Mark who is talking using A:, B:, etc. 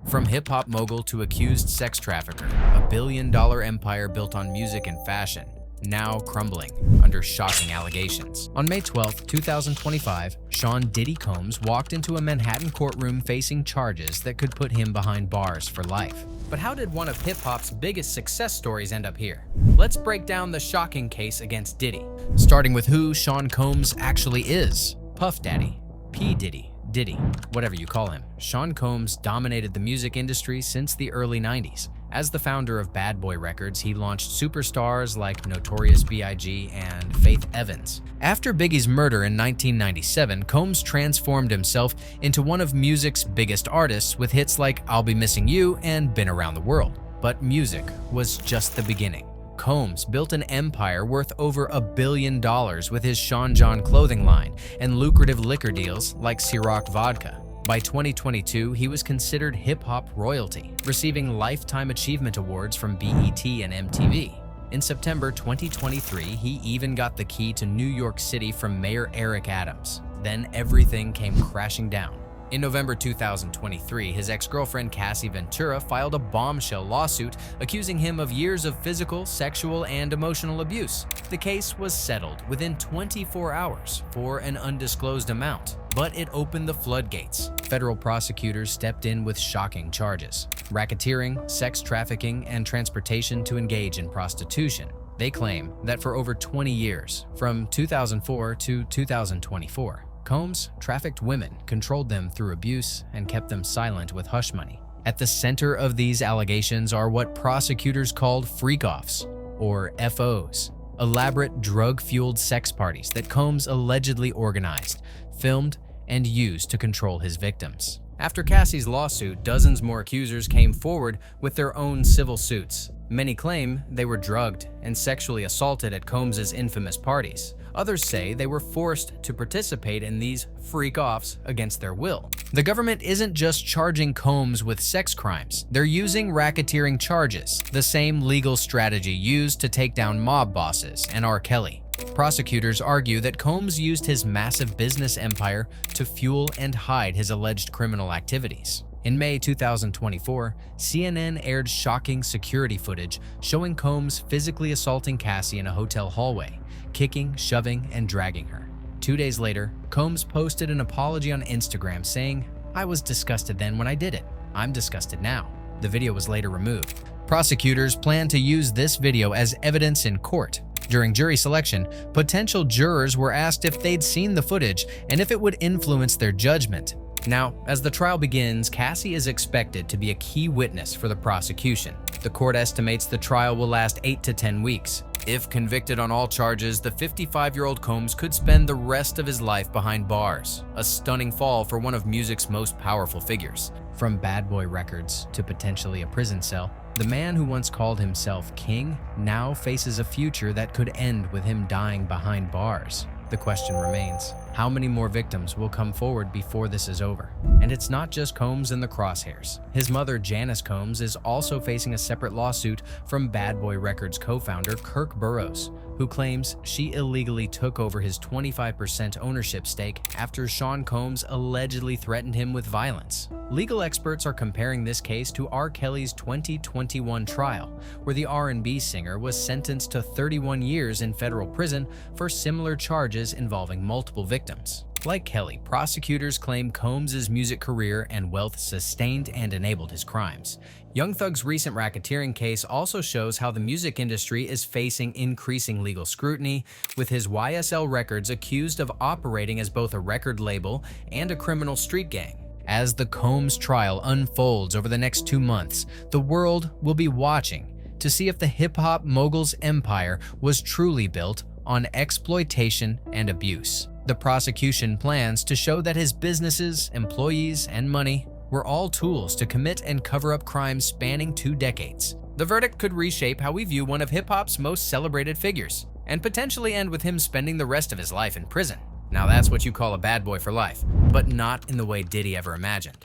A: From hip-hop mogul to accused sex trafficker, a billion-dollar empire built on music and fashion, now crumbling under shocking allegations. On May 12, 2025, Sean Diddy Combs walked into a Manhattan courtroom facing charges that could put him behind bars for life. But how did one of hip-hop's biggest success stories end up here? Let's break down the shocking case against Diddy, starting with who Sean Combs actually is. Puff Daddy, P. Diddy, Diddy, whatever you call him. Sean Combs dominated the music industry since the early 90s. As the founder of Bad Boy Records, he launched superstars like Notorious B.I.G. and Faith Evans. After Biggie's murder in 1997, Combs transformed himself into one of music's biggest artists with hits like I'll Be Missing You and Been Around the World. But music was just the beginning. Combs built an empire worth over $1 billion with his Sean John clothing line and lucrative liquor deals like Ciroc vodka. By 2022, he was considered hip-hop royalty, receiving Lifetime Achievement Awards from BET and MTV. In September 2023, he even got the key to New York City from Mayor Eric Adams. Then everything came crashing down. In November 2023, his ex-girlfriend Cassie Ventura filed a bombshell lawsuit accusing him of years of physical, sexual, and emotional abuse. The case was settled within 24 hours for an undisclosed amount, but it opened the floodgates. Federal prosecutors stepped in with shocking charges: racketeering, sex trafficking, and transportation to engage in prostitution. They claim that for over 20 years, from 2004 to 2024, Combs trafficked women, controlled them through abuse, and kept them silent with hush money. At the center of these allegations are what prosecutors called freak-offs, or FOs, elaborate drug-fueled sex parties that Combs allegedly organized, filmed, and used to control his victims. After Cassie's lawsuit, dozens more accusers came forward with their own civil suits. Many claim they were drugged and sexually assaulted at Combs' infamous parties. Others say they were forced to participate in these freak-offs against their will. The government isn't just charging Combs with sex crimes, they're using racketeering charges, the same legal strategy used to take down mob bosses and R. Kelly. Prosecutors argue that Combs used his massive business empire to fuel and hide his alleged criminal activities. In May 2024, CNN aired shocking security footage showing Combs physically assaulting Cassie in a hotel hallway, kicking, shoving, and dragging her. 2 days later, Combs posted an apology on Instagram saying, "I was disgusted then when I did it. I'm disgusted now." The video was later removed. Prosecutors plan to use this video as evidence in court. During jury selection, potential jurors were asked if they'd seen the footage and if it would influence their judgment. Now, as the trial begins, Cassie is expected to be a key witness for the prosecution. The court estimates the trial will last 8 to 10 weeks. If convicted on all charges, the 55-year-old Combs could spend the rest of his life behind bars, a stunning fall for one of music's most powerful figures. From Bad Boy Records to potentially a prison cell, the man who once called himself king now faces a future that could end with him dying behind bars. The question remains, how many more victims will come forward before this is over? And it's not just Combs in the crosshairs. His mother, Janice Combs, is also facing a separate lawsuit from Bad Boy Records co-founder Kirk Burroughs, who claims she illegally took over his 25% ownership stake after Sean Combs allegedly threatened him with violence. Legal experts are comparing this case to R. Kelly's 2021 trial, where the R&B singer was sentenced to 31 years in federal prison for similar charges involving multiple victims. Like Kelly, prosecutors claim Combs' music career and wealth sustained and enabled his crimes. Young Thug's recent racketeering case also shows how the music industry is facing increasing legal scrutiny, with his YSL Records accused of operating as both a record label and a criminal street gang. As the Combs trial unfolds over the next 2 months, the world will be watching to see if the hip-hop mogul's empire was truly built on exploitation and abuse. The prosecution plans to show that his businesses, employees, and money were all tools to commit and cover up crimes spanning 2 decades. The verdict could reshape how we view one of hip-hop's most celebrated figures, and potentially end with him spending the rest of his life in prison. Now that's what you call a bad boy for life, but not in the way Diddy ever imagined.